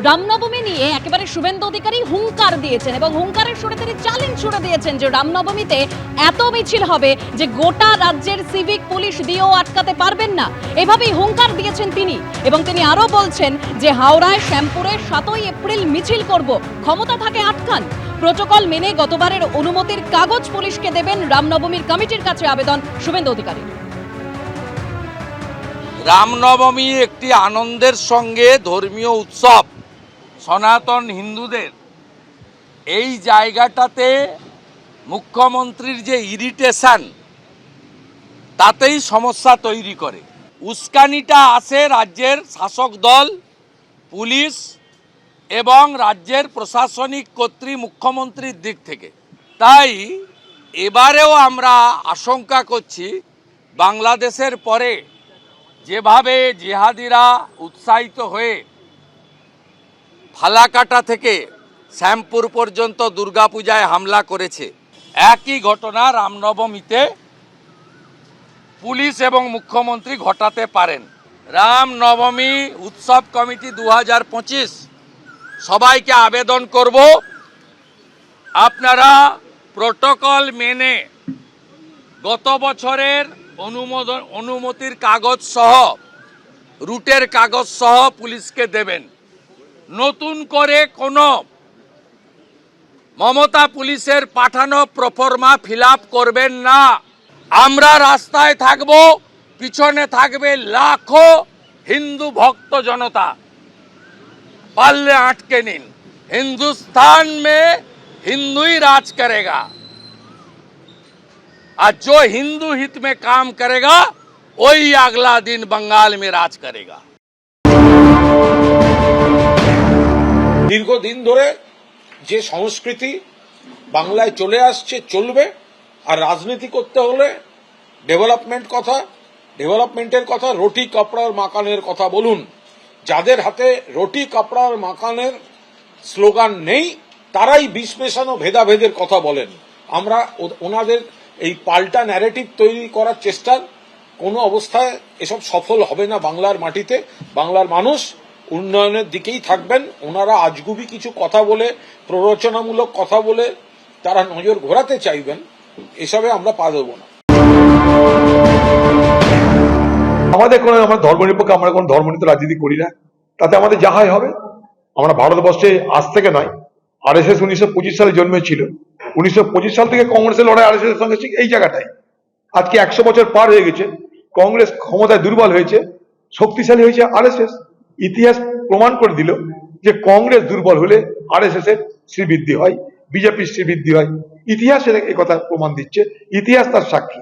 রামনবমী নিয়ে একেবারে শুভেন্দু অধিকারী হুঙ্কার দিয়েছেন এবং হুঙ্কারের সুরে তিনি চ্যালেঞ্জ ছুড়ে দিয়েছেন যে রামনবমীতে এত মিছিল হবে যে গোটা রাজ্যের সিভিক পুলিশ দিয়েও আটকাতে পারবেন না। এভাবেই হুঙ্কার দিয়েছেন তিনি এবং তিনি আরো বলছেন যে হাওড়ায় শ্যামপুরে 7ই এপ্রিল মিছিল করব, ক্ষমতা থাকে আটকান। প্রোটোকল মেনে গতবারের অনুমতির কাগজ পুলিশকে দেবেন, রামনবমীর কমিটির কাছে আবেদন শুভেন্দু অধিকারী। রামনবমী একটি আনন্দের সঙ্গে ধর্মীয় উৎসব, সনাতন হিন্দুদের। এই জায়গাটাতে মুখ্যমন্ত্রীর যে ইরিটেশন, তাতেই সমস্যা তৈরি করে। উস্কানিটা আসে রাজ্যের শাসক দল, পুলিশ এবং রাজ্যের প্রশাসনিক কর্তৃ মুখ্যমন্ত্রীর দিক থেকে। তাই এবারেও আমরা আশঙ্কা করছি বাংলাদেশের পরে যেভাবে জিহাদিরা উৎসাহিত হয়ে ফালাকাটা থেকে শ্যামপুর পর্যন্ত দুর্গাপূজায় হামলা করেছে, একই ঘটনা রামনবমীতে পুলিশ এবং মুখ্যমন্ত্রী ঘটাতে পারেন। রামনবমী উৎসব কমিটি 2025 সবাইকে আবেদন করব, আপনারা প্রোটোকল মেনে গত বছরের অনুমতির কাগজ সহ, রুটের কাগজ সহ পুলিশকে দেবেন। নতুন করে কোনো মমতা পুলিশের পাঠানো প্রফর্মা ফিল আপ করবেন না। আমরা রাস্তায় থাকব, পিছনে থাকবে লাখো হিন্দু ভক্ত জনতা। পারলে আটকে নিন। हिंदुस्तान में हिंदू ही राज करेगा और जो हिंदू हित में काम करेगा वही अगला दिन बंगाल में राज करेगा। দীর্ঘদিন ধরে যে সংস্কৃতি বাংলায় চলে আসছে, চলবে। আর রাজনীতি করতে হলে ডেভেলপমেন্টের কথা, রুটি কাপড়ার মাকানের কথা বলুন। যাদের হাতে রুটি কাপড়ার মাকানের স্লোগান নেই, তারাই বিষ মেশানো ভেদাভেদের কথা বলেন। আমরা ওনাদের এই পাল্টা ন্যারেটিভ তৈরি করার চেষ্টা কোনো অবস্থায় এসব সফল হবে না বাংলার মাটিতে। বাংলার মানুষ উন্নয়নের দিকেই থাকবেন। ওনারা আজগুবি কিছু কথা বলে, প্ররোচনামূলক কথা বলে তারা নজর ঘোরাতে চাইবেন, এসবে আমরা পা দেব না। আমরা ধর্মনিরপেক্ষ, আমরা কোন ধর্মনীতি রাজনীতি করি না, তাতে আমাদের যা হয় হবে। আমরা ভারতবর্ষে আজ থেকে নয়, আরএসএস 1925 সালে জন্মেছিল। 1925 সাল থেকে কংগ্রেসের লড়াই আরএসএস এর সঙ্গে এই জায়গাটাই। আজকে 100 বছর পার হয়ে গেছে, কংগ্রেস ক্ষমতায় দুর্বল হয়েছে, শক্তিশালী হয়েছে আরএসএস। ইতিহাস প্রমাণ করে দিল যে কংগ্রেস দুর্বল হলে আরএসএস এর শ্রীবৃদ্ধি হয়, বিজেপির শ্রীবৃদ্ধি হয়। ইতিহাস এই কথা প্রমাণ দিচ্ছে, ইতিহাস তার সাক্ষী।